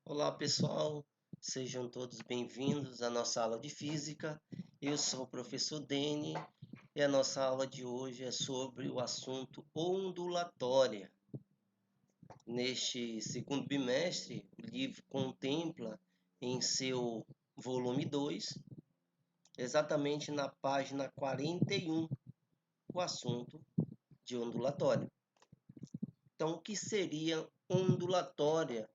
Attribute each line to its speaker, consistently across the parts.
Speaker 1: Olá pessoal, sejam todos bem-vindos à nossa aula de física. Eu sou o professor Dene e a nossa aula de hoje é sobre o assunto ondulatória. Neste segundo bimestre, o livro contempla em seu volume 2, exatamente na página 41, o assunto de ondulatória. Então, o que seria ondulatória?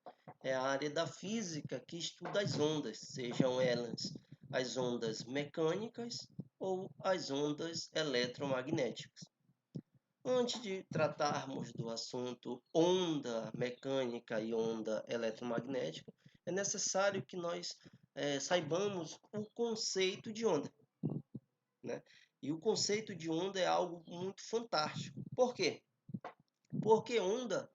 Speaker 1: É a área da física que estuda as ondas, sejam elas as ondas mecânicas ou as ondas eletromagnéticas. Antes de tratarmos do assunto onda mecânica e onda eletromagnética, é necessário que nós saibamos o conceito de onda, né? E o conceito de onda é algo muito fantástico. Por quê? Porque onda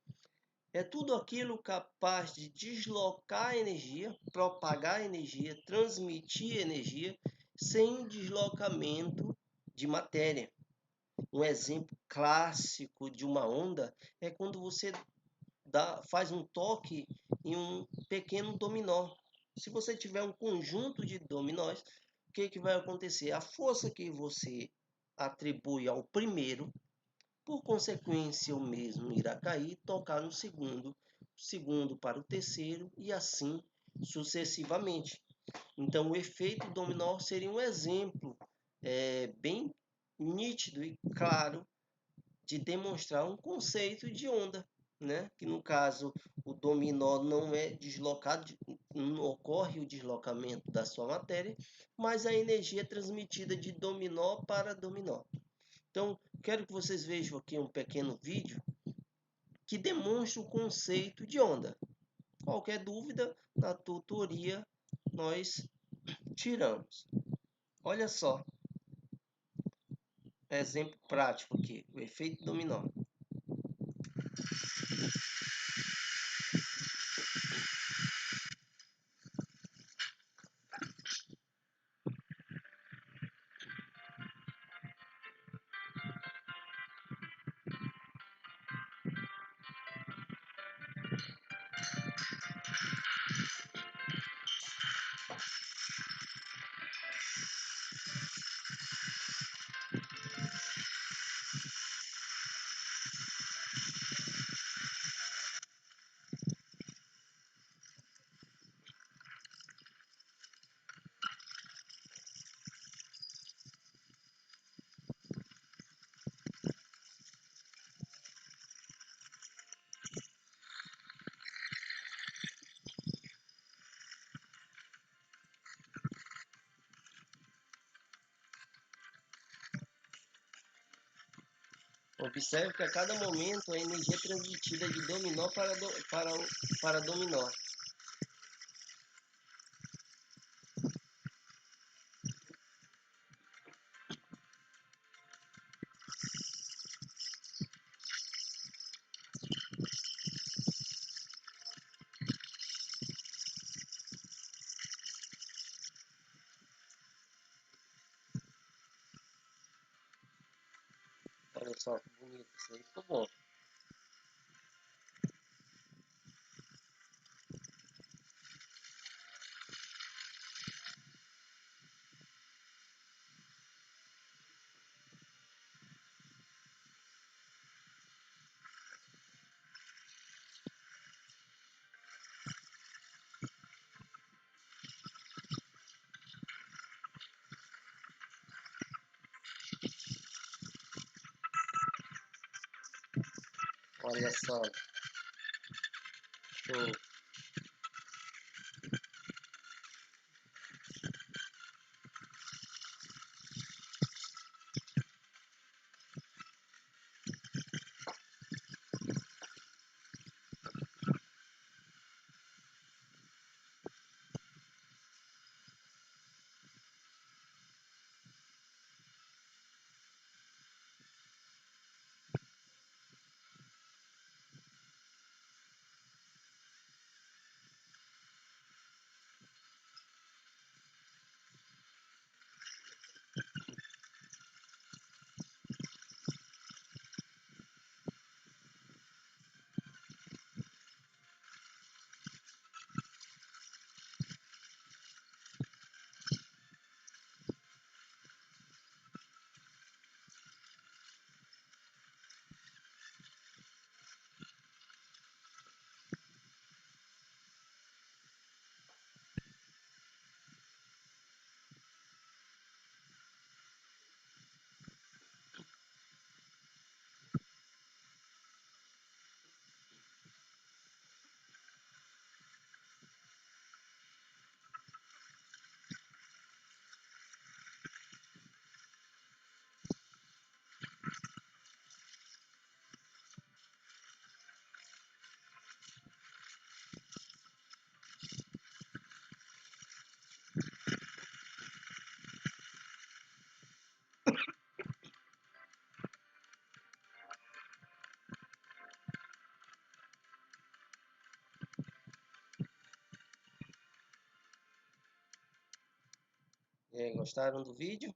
Speaker 1: é tudo aquilo capaz de deslocar energia, propagar energia, transmitir energia sem deslocamento de matéria. Um exemplo clássico de uma onda é quando você faz um toque em um pequeno dominó. Se você tiver um conjunto de dominós, o que vai acontecer? A força que você atribui ao primeiro, por consequência, o mesmo irá cair, tocar no segundo, segundo para o terceiro e assim sucessivamente. Então, o efeito dominó seria um exemplo bem nítido e claro de demonstrar um conceito de onda, né? Que no caso o dominó não é deslocado, não ocorre o deslocamento da sua matéria, mas a energia é transmitida de dominó para dominó. Então, quero que vocês vejam aqui um pequeno vídeo que demonstra o conceito de onda. Qualquer dúvida, na tutoria nós tiramos. Olha só, exemplo prático aqui, o efeito dominó. Observe que a cada momento a energia é transmitida de dominó para dominó. Olha só que bonito, isso aí ficou bom. Olha só, show. E aí, gostaram do vídeo?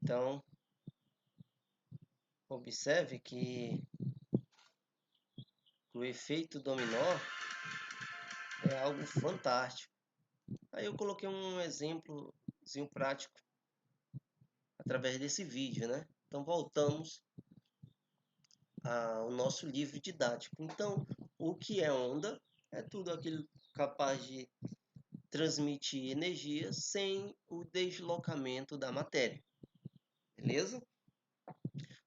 Speaker 1: Então, observe que o efeito dominó é algo fantástico. Aí eu coloquei um exemplozinho prático através desse vídeo, né? Então voltamos ao nosso livro didático. Então, o que é onda? É tudo aquilo capaz de transmitir energia sem o deslocamento da matéria. Beleza?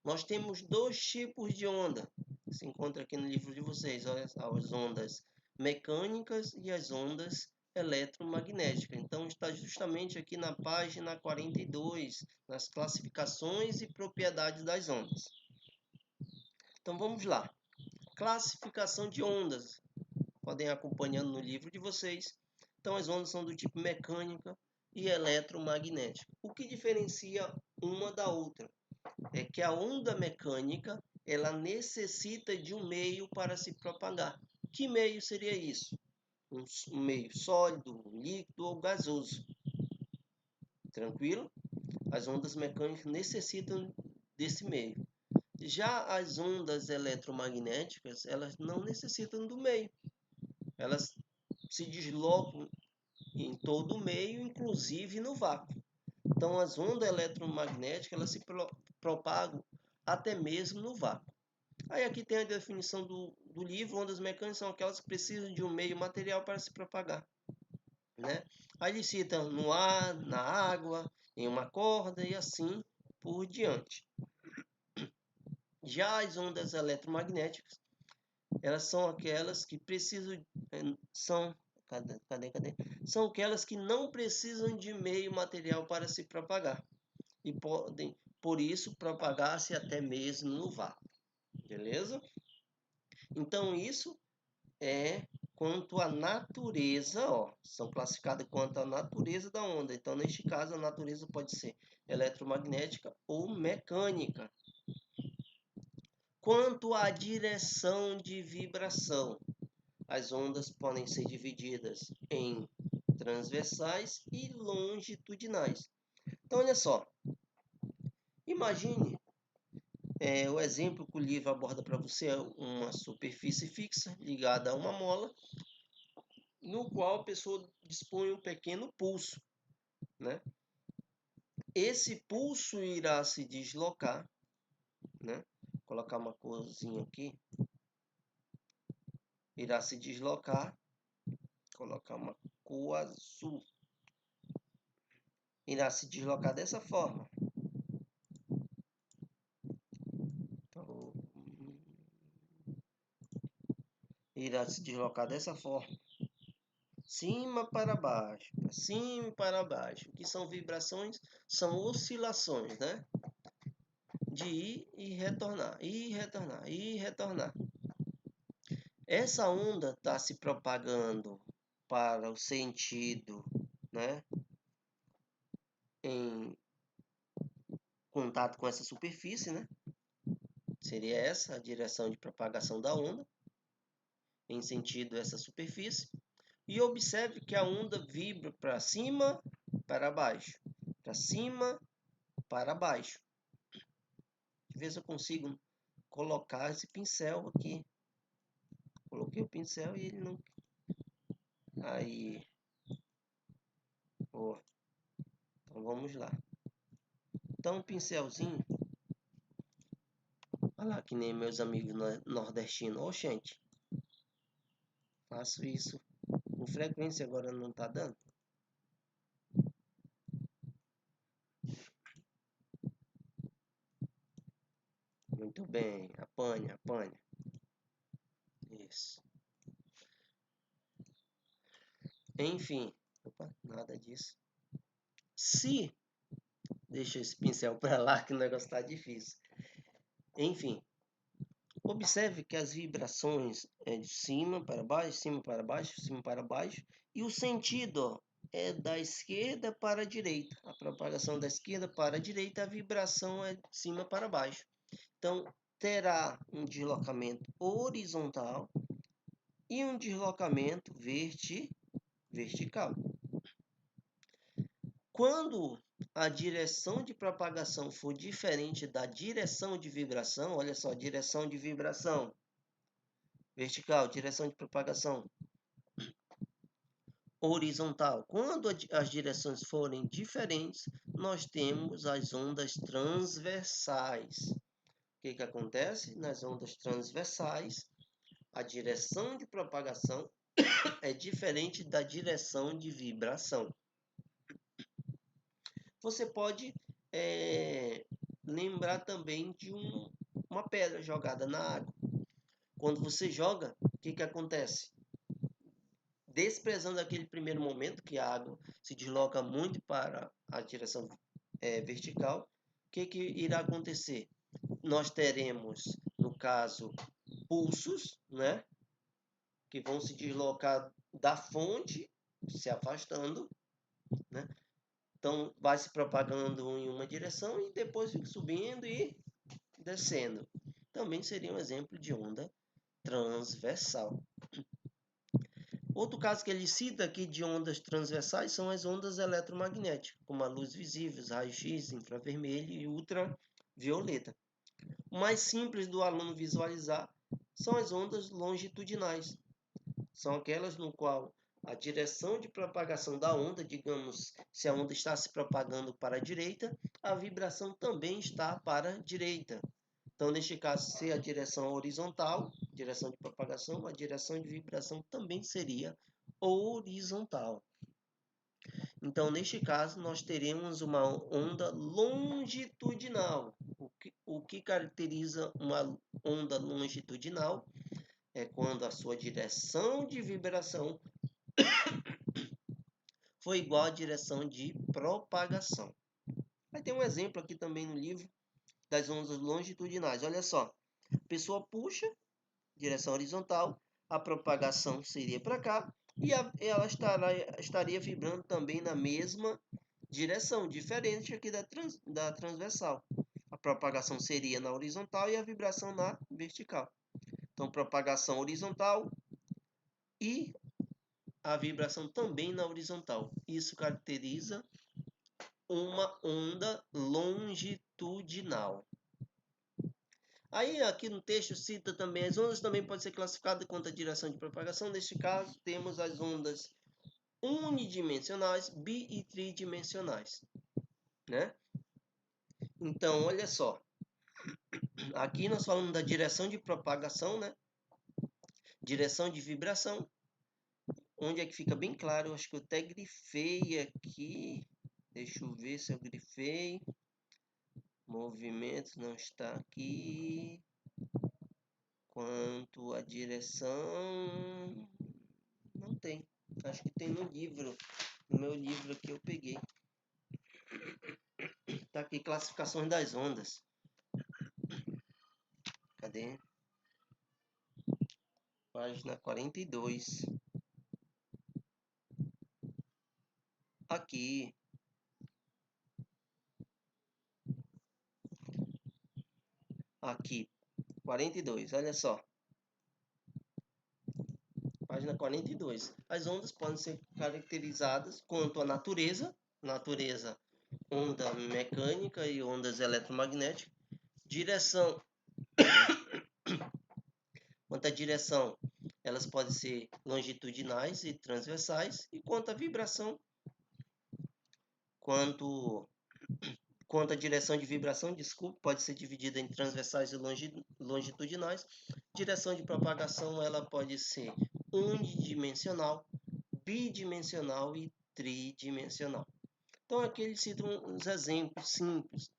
Speaker 1: Nós temos dois tipos de onda. Se encontra aqui no livro de vocês, olha, as ondas mecânicas e as ondas eletromagnéticas. Então está justamente aqui na página 42, nas classificações e propriedades das ondas. Então vamos lá. Classificação de ondas. Podem ir acompanhando no livro de vocês. Então as ondas são do tipo mecânica e eletromagnética. O que diferencia uma da outra é que a onda mecânica ela necessita de um meio para se propagar. Que meio seria isso? Um meio sólido, líquido ou gasoso. Tranquilo? As ondas mecânicas necessitam desse meio. Já as ondas eletromagnéticas, elas não necessitam do meio. Elas se deslocam em todo o meio, inclusive no vácuo. Então, as ondas eletromagnéticas elas se propagam até mesmo no vácuo. Aí aqui tem a definição do livro: ondas mecânicas são aquelas que precisam de um meio material para se propagar, né? Aí ele cita no ar, na água, em uma corda e assim por diante. Já as ondas eletromagnéticas, elas são aquelas que precisam, são aquelas que não precisam de meio material para se propagar e podem, por isso, propagar-se até mesmo no vácuo. Beleza? Então, isso é quanto à natureza, ó, são classificadas quanto à natureza da onda. Então, neste caso, a natureza pode ser eletromagnética ou mecânica. Quanto à direção de vibração, as ondas podem ser divididas em transversais e longitudinais. Então, olha só. Imagine o exemplo que o livro aborda para você é uma superfície fixa ligada a uma mola, no qual a pessoa dispõe um pequeno pulso, né? Esse pulso irá se deslocar, né? Vou colocar uma corzinha aqui. Irá se deslocar, colocar uma cor azul. Irá se deslocar dessa forma. Então, irá se deslocar dessa forma. Cima para baixo, para cima e para baixo. O que são vibrações? São oscilações, né? De ir e retornar, ir e retornar, ir e retornar. Essa onda está se propagando para o sentido, né? Em contato com essa superfície, né? Seria essa a direção de propagação da onda, em sentido a essa superfície. E observe que a onda vibra para cima, para baixo, para cima, para baixo. Deixa eu ver se eu consigo colocar esse pincel aqui. Coloquei o pincel e ele não... Aí. Boa. Então vamos lá. Então, um pincelzinho. Olha lá, que nem meus amigos nordestinos. Ô, gente. Faço isso com frequência, agora não tá dando. Muito bem. Apanha, apanha. Isso. Enfim. Opa, nada disso. Se... Deixa esse pincel para lá que o negócio tá difícil. Enfim. Observe que as vibrações é de cima para baixo, cima para baixo, cima para baixo. E o sentido, ó, é da esquerda para a direita. A propagação da esquerda para a direita, a vibração é de cima para baixo. Então, terá um deslocamento horizontal e um deslocamento vertical. Quando a direção de propagação for diferente da direção de vibração, olha só, direção de vibração vertical, direção de propagação horizontal. Quando as direções forem diferentes, nós temos as ondas transversais. O que acontece? Nas ondas transversais, a direção de propagação é diferente da direção de vibração. Você pode lembrar também de uma pedra jogada na água. Quando você joga, o que acontece? Desprezando aquele primeiro momento que a água se desloca muito para a direção vertical, o que irá acontecer? Nós teremos, no caso, pulsos, né, que vão se deslocar da fonte, se afastando, né? Então, vai se propagando em uma direção e depois fica subindo e descendo. Também seria um exemplo de onda transversal. Outro caso que ele cita aqui de ondas transversais são as ondas eletromagnéticas, como a luz visível, raio-x, infravermelho e ultravioleta. O mais simples do aluno visualizar são as ondas longitudinais. São aquelas no qual a direção de propagação da onda, digamos, se a onda está se propagando para a direita, a vibração também está para a direita. Então, neste caso, se a direção horizontal, direção de propagação, a direção de vibração também seria horizontal. Então, neste caso, nós teremos uma onda longitudinal. O que caracteriza uma onda longitudinal é quando a sua direção de vibração foi igual à direção de propagação. Aí tem um exemplo aqui também no livro das ondas longitudinais. Olha só, a pessoa puxa, direção horizontal, a propagação seria para cá e ela estaria vibrando também na mesma direção, diferente aqui da transversal. A propagação seria na horizontal e a vibração na vertical. Então, propagação horizontal e a vibração também na horizontal. Isso caracteriza uma onda longitudinal. Aí aqui no texto cita também as ondas também podem ser classificadas quanto a direção de propagação. Neste caso, temos as ondas unidimensionais, bi e tridimensionais, né? Então, olha só. Aqui nós falamos da direção de propagação, né? Direção de vibração. Onde é que fica bem claro, eu acho que eu até grifei aqui. Deixa eu ver se eu grifei. Movimento não está aqui. Quanto à direção, não tem. Acho que tem no livro. No meu livro aqui eu peguei. Tá aqui, classificações das ondas. Cadê? Página 42. Aqui. Aqui. 42, olha só. Página 42. As ondas podem ser caracterizadas quanto à natureza. Natureza, onda mecânica e ondas eletromagnéticas. Direção. Quanto à direção, elas podem ser longitudinais e transversais. E quanto à vibração, quanto à direção de vibração, desculpe, pode ser dividida em transversais e longitudinais. Direção de propagação, ela pode ser unidimensional, bidimensional e tridimensional. Então aqui eles citam uns exemplos simples.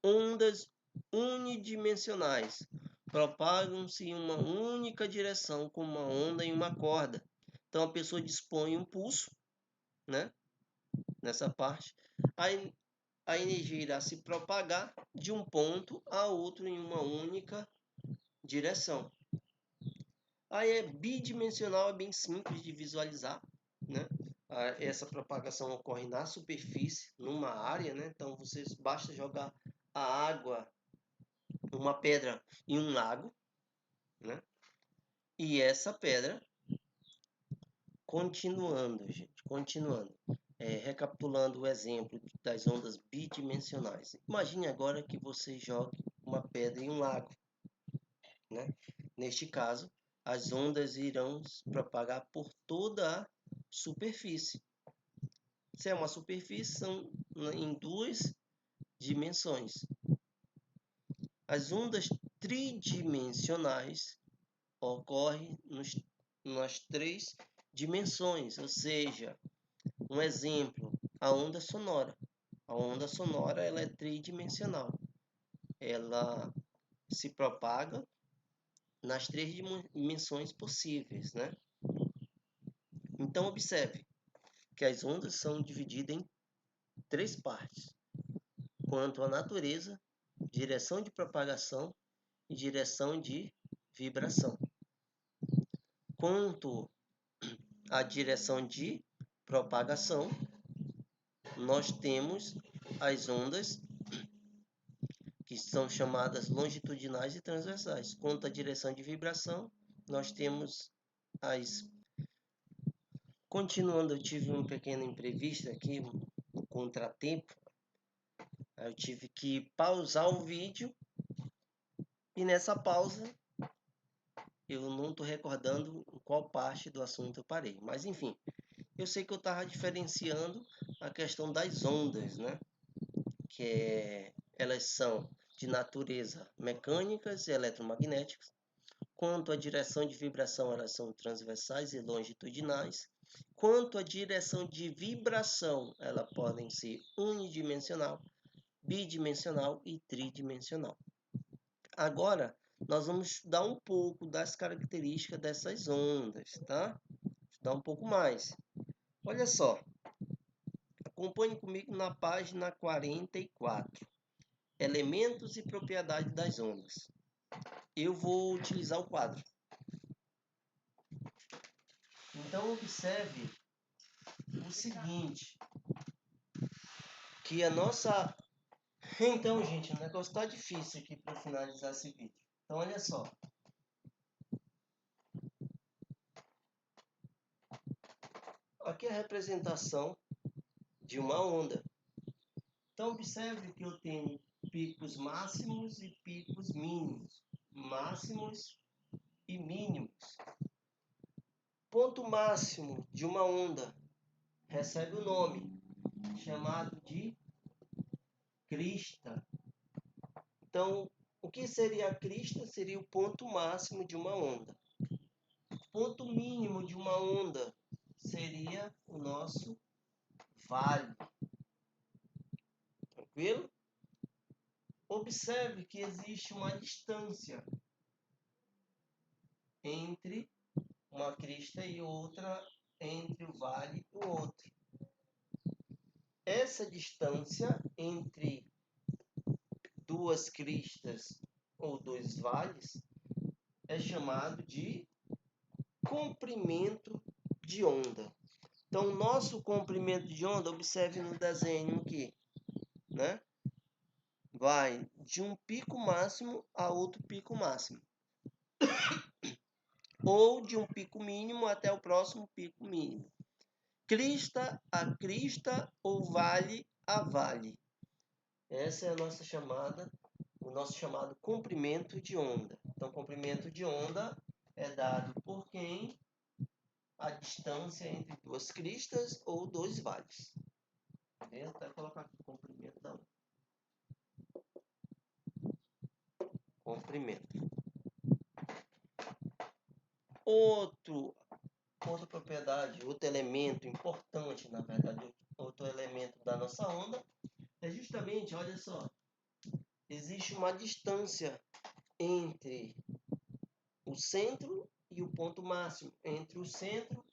Speaker 1: Ondas unidimensionais propagam-se em uma única direção como uma onda em uma corda. Então a pessoa dispõe um pulso, né, nessa parte. A energia irá se propagar de um ponto a outro em uma única direção. Aí é bidimensional, é bem simples de visualizar, né? Essa propagação ocorre na superfície, numa área, né? Então vocês basta jogar a água, uma pedra em um lago, né? E essa pedra, continuando, gente, continuando, Recapitulando o exemplo das ondas bidimensionais. Imagine agora que você jogue uma pedra em um lago, né? Neste caso, as ondas irão se propagar por toda a superfície. Se é uma superfície, são em duas dimensões. As ondas tridimensionais ocorrem nas três dimensões, ou seja, um exemplo, a onda sonora. A onda sonora ela é tridimensional. Ela se propaga nas três dimensões possíveis, né? Então observe que as ondas são divididas em três partes: quanto à natureza, direção de propagação e direção de vibração. Quanto à direção de propagação, nós temos as ondas que são chamadas longitudinais e transversais. Quanto à direção de vibração, nós temos as... Continuando, eu tive um pequeno imprevisto aqui, um contratempo. Eu tive que pausar o vídeo e nessa pausa eu não estou recordando em qual parte do assunto eu parei. Mas enfim, eu sei que eu estava diferenciando a questão das ondas, né? Elas são de natureza mecânicas e eletromagnéticas. Quanto à direção de vibração, elas são transversais e longitudinais. Quanto à direção de vibração, elas podem ser unidimensional, bidimensional e tridimensional. Agora, nós vamos estudar um pouco das características dessas ondas, tá? Estudar um pouco mais. Olha só, acompanhe comigo na página 44. Elementos e propriedades das ondas. Eu vou utilizar o quadro. Então, observe o seguinte, que a nossa... Então, gente, o negócio está difícil aqui para finalizar esse vídeo. Então, olha só. Aqui é a representação de uma onda. Então, observe que eu tenho picos máximos e picos mínimos. Máximos e mínimos. Ponto máximo de uma onda recebe o nome chamado de crista. Então, o que seria a crista? Seria o ponto máximo de uma onda. O ponto mínimo de uma onda seria o nosso vale. Tranquilo? Observe que existe uma distância entre uma crista e outra, entre o vale e o outro. Essa distância entre duas cristas ou dois vales é chamado de comprimento de onda. Então, nosso comprimento de onda, observe no desenho aqui, né? Vai de um pico máximo a outro pico máximo. Ou de um pico mínimo até o próximo pico mínimo. Crista a crista ou vale a vale. Essa é a nossa chamada, o nosso chamado comprimento de onda. Então, comprimento de onda é dado por quem? A distância entre duas cristas ou dois vales. Beleza? Até colocar aqui o comprimento da onda. Comprimento. Outra propriedade, outro elemento importante, na verdade, outro elemento da nossa onda é justamente, olha só, existe uma distância entre o centro e o ponto máximo, entre o centro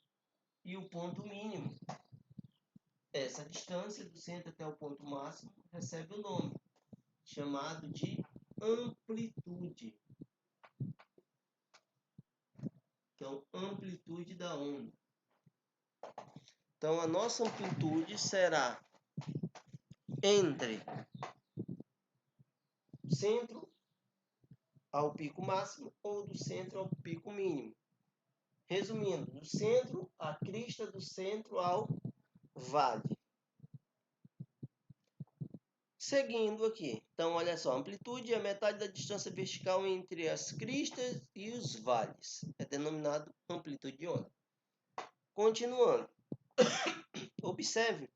Speaker 1: e o ponto mínimo. Essa distância do centro até o ponto máximo recebe o nome chamado de amplitude. Então, amplitude da onda. Então, a nossa amplitude será entre o centro ao pico máximo ou do centro ao pico mínimo. Resumindo, do centro, a crista do centro ao vale. Seguindo aqui, então olha só, a amplitude é a metade da distância vertical entre as cristas e os vales. É denominado amplitude de onda. Continuando, observe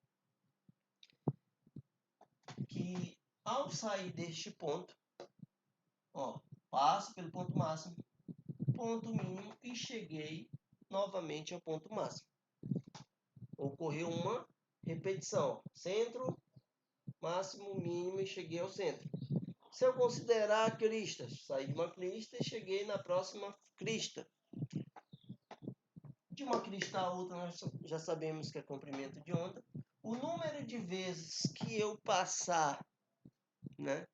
Speaker 1: que ao sair deste ponto, ó, passo pelo ponto máximo, ponto mínimo e cheguei novamente ao ponto máximo. Ocorreu uma repetição, centro, máximo, mínimo e cheguei ao centro. Se eu considerar cristas, saí de uma crista e cheguei na próxima crista. De uma crista a outra, nós já sabemos que é comprimento de onda. O número de vezes que eu passar, né,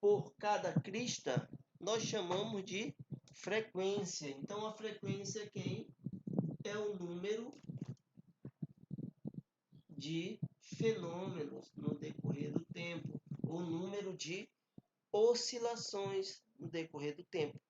Speaker 1: por cada crista, nós chamamos de frequência. Então, a frequência é quem? É o número de fenômenos no decorrer do tempo, o número de oscilações no decorrer do tempo.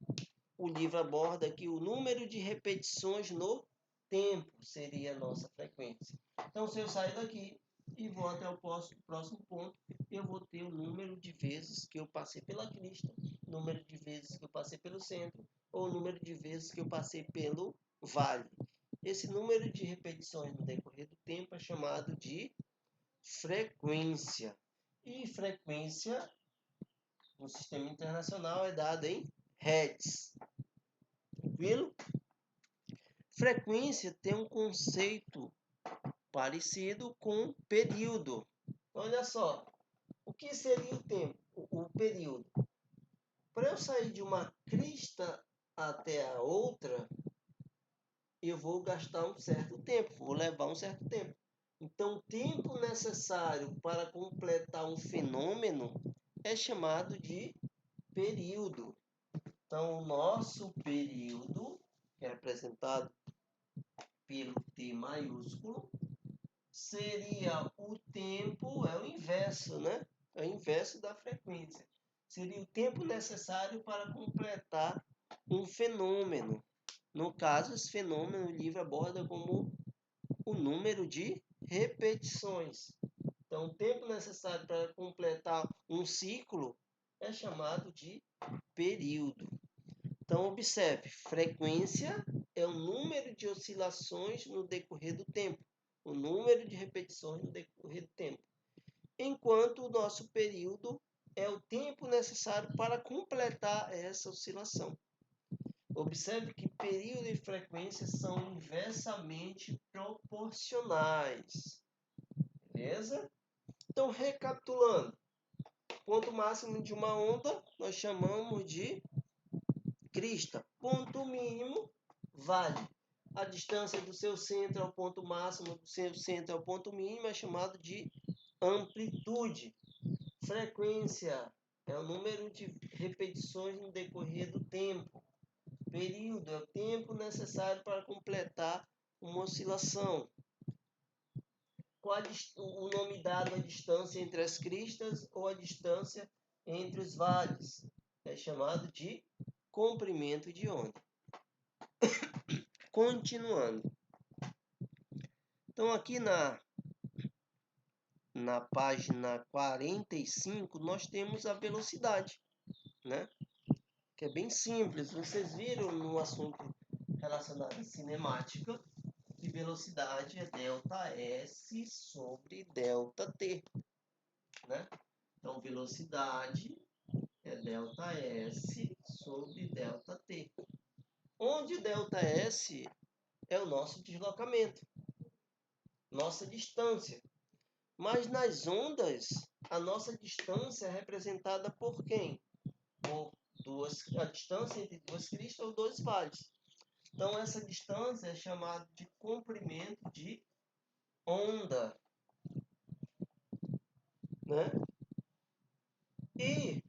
Speaker 1: O livro aborda aqui o número de repetições no tempo, seria a nossa frequência. Então, se eu sair daqui e vou até o próximo ponto, eu vou ter o número de vezes que eu passei pela crista, número de vezes que eu passei pelo centro, ou número de vezes que eu passei pelo vale. Esse número de repetições no decorrer do tempo é chamado de frequência. E frequência no sistema internacional é dada em Hertz. Tranquilo? Frequência tem um conceito parecido com período. Olha só, o que seria o tempo, o período? Para eu sair de uma crista até a outra, eu vou gastar um certo tempo, vou levar um certo tempo. Então, o tempo necessário para completar um fenômeno é chamado de período. Então, o nosso período, que é representado pelo T maiúsculo, seria o tempo, é o inverso, né? É o inverso da frequência. Seria o tempo necessário para completar um fenômeno. No caso, esse fenômeno o livro aborda como o número de repetições. Então, o tempo necessário para completar um ciclo é chamado de período. Então, observe, frequência é o número de oscilações no decorrer do tempo, o número de repetições no decorrer do tempo. Enquanto o nosso período é o tempo necessário para completar essa oscilação. Observe que período e frequência são inversamente proporcionais. Beleza? Então, recapitulando, ponto máximo de uma onda nós chamamos de crista. Ponto mínimo, vale. A distância do seu centro ao ponto máximo, do seu centro ao ponto mínimo é chamado de amplitude. Frequência é o número de repetições no decorrer do tempo. Período é o tempo necessário para completar uma oscilação. Qual o nome dado à distância entre as cristas ou a distância entre os vales? É chamado de comprimento de onda. Continuando. Então, aqui na página 45, nós temos a velocidade, né? Que é bem simples. Vocês viram no assunto relacionado à cinemática que velocidade é ΔS sobre ΔT, né? Então, velocidade é ΔS sobre ΔT. Onde ΔS é o nosso deslocamento, nossa distância. Mas nas ondas, a nossa distância é representada por quem? Por a distância entre duas cristas ou dois vales. Então, essa distância é chamada de comprimento de onda, né? E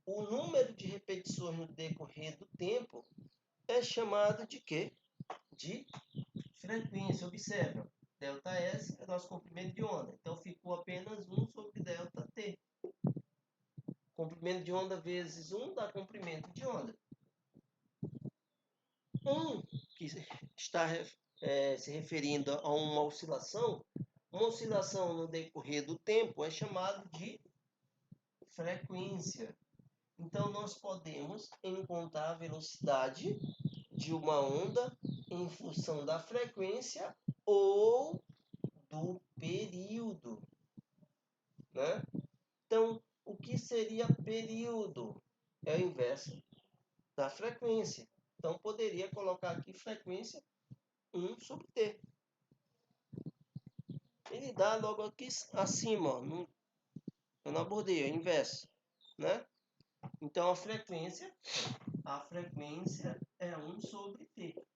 Speaker 1: o número de repetições no decorrer do tempo é chamado de quê? De frequência. Observa, ΔS é nosso comprimento de onda. Então, ficou apenas 1 sobre ΔT. Comprimento de onda vezes 1 dá comprimento de onda. 1, que está se referindo a uma oscilação no decorrer do tempo é chamado de frequência. Então, nós podemos encontrar a velocidade de uma onda em função da frequência ou do período, né? Então, o que seria período? É o inverso da frequência. Então, poderia colocar aqui frequência 1 sobre T. Ele dá logo aqui acima, ó, eu não abordei, é o inverso, né? Então, a frequência é 1 sobre T.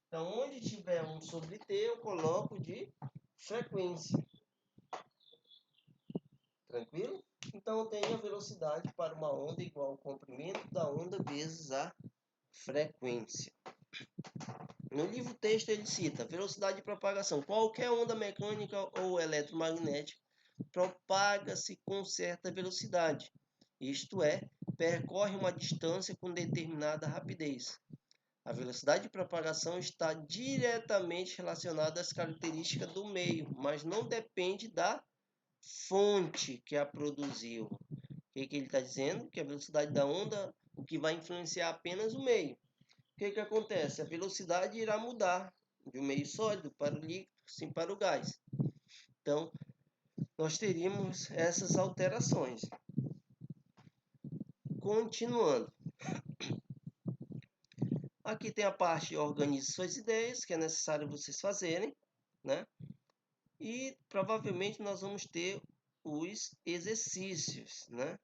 Speaker 1: Então, onde tiver 1 sobre T, eu coloco de frequência. Tranquilo? Então, eu tenho a velocidade para uma onda igual ao comprimento da onda vezes a frequência. No livro texto ele cita velocidade de propagação. Qualquer onda mecânica ou eletromagnética propaga-se com certa velocidade. Isto é, percorre uma distância com determinada rapidez. A velocidade de propagação está diretamente relacionada às características do meio, mas não depende da fonte que a produziu. O que ele está dizendo? Que a velocidade da onda, o que vai influenciar apenas o meio. O que acontece? A velocidade irá mudar de um meio sólido para o líquido, sim para o gás. Então, nós teríamos essas alterações. Continuando. Aqui tem a parte organize suas ideias, que é necessário vocês fazerem, né? E provavelmente nós vamos ter os exercícios, né?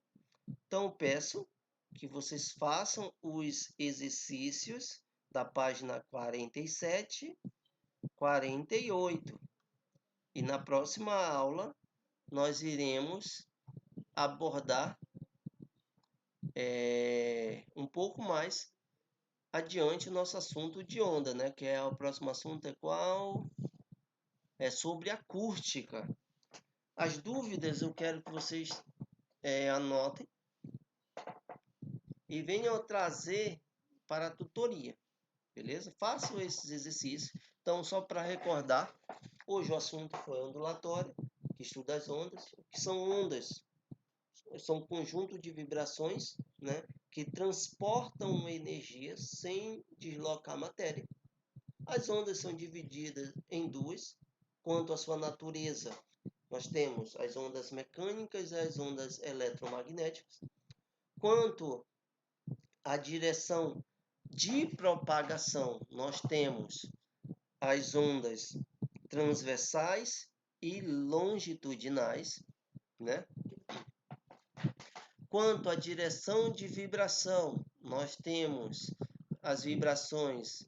Speaker 1: Então, eu peço que vocês façam os exercícios da página 47, 48. E na próxima aula, nós iremos abordar um pouco mais adiante o nosso assunto de onda, né? Que é o próximo assunto é qual? É sobre acústica. As dúvidas eu quero que vocês anotem e venham trazer para a tutoria, beleza? Façam esses exercícios. Então, só para recordar, hoje o assunto foi ondulatório, que estuda as ondas. O que são ondas? São um conjunto de vibrações, né, que transportam energia sem deslocar matéria. As ondas são divididas em duas. Quanto à sua natureza, nós temos as ondas mecânicas e as ondas eletromagnéticas. Quanto à direção de propagação, nós temos as ondas transversais e longitudinais, né? Quanto à direção de vibração, nós temos as vibrações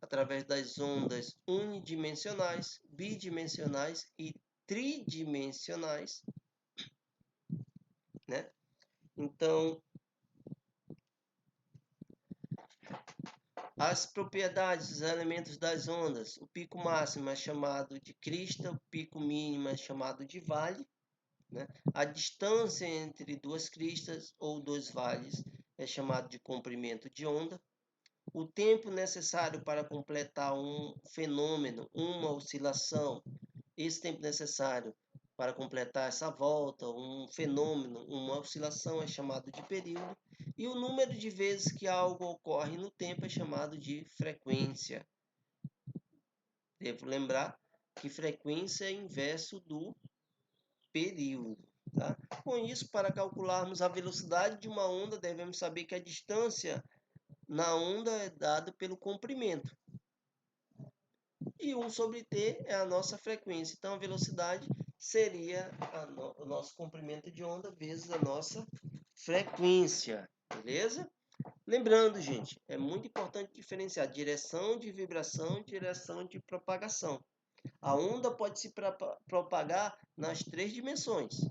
Speaker 1: através das ondas unidimensionais, bidimensionais e tridimensionais, né? Então, as propriedades dos elementos das ondas, o pico máximo é chamado de crista, o pico mínimo é chamado de vale, né? A distância entre duas cristas ou dois vales é chamado de comprimento de onda. O tempo necessário para completar um fenômeno, uma oscilação, esse tempo necessário para completar essa volta, um fenômeno, uma oscilação é chamado de período. E o número de vezes que algo ocorre no tempo é chamado de frequência. Devo lembrar que frequência é inverso do período. Tá? Com isso, para calcularmos a velocidade de uma onda, devemos saber que a distância na onda é dada pelo comprimento. E 1 sobre T é a nossa frequência. Então, a velocidade seria o nosso comprimento de onda vezes a nossa frequência. Beleza? Lembrando, gente, é muito importante diferenciar direção de vibração e direção de propagação. A onda pode se propagar nas 3 dimensões.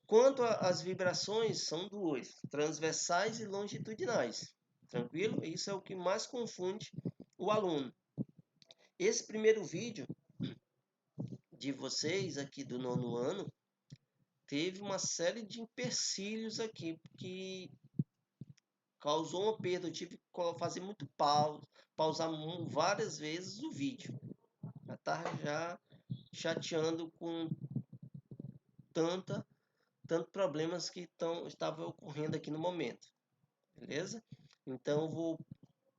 Speaker 1: Quanto às vibrações, são duas, transversais e longitudinais. Tranquilo? Isso é o que mais confunde o aluno. Esse primeiro vídeo de vocês aqui do 9º ano teve uma série de empecilhos aqui que causou uma perda. Eu tive que fazer muito pausar várias vezes o vídeo. Já estava já chateando com tantos problemas que estavam ocorrendo aqui no momento. Beleza? Então eu vou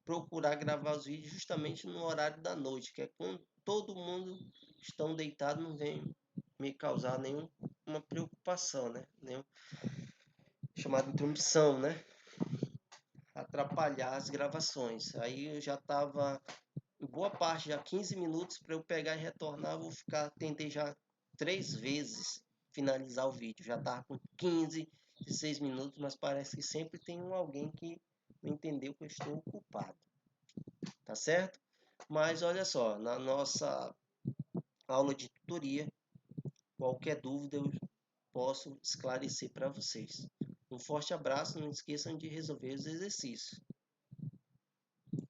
Speaker 1: procurar gravar os vídeos justamente no horário da noite, que é quando todo mundo estão deitado, não vem me causar nenhuma preocupação, né? Nenhum chamado interrupção, né? Atrapalhar as gravações. Aí eu já estava boa parte, já 15 minutos para eu pegar e retornar, tentei já 3 vezes finalizar o vídeo. Já estava com 15, 16 minutos, mas parece que sempre tem alguém que não entendeu que eu estou ocupado. Tá certo? Mas olha só, na nossa aula de tutoria, qualquer dúvida eu posso esclarecer para vocês. Um forte abraço, não esqueçam de resolver os exercícios.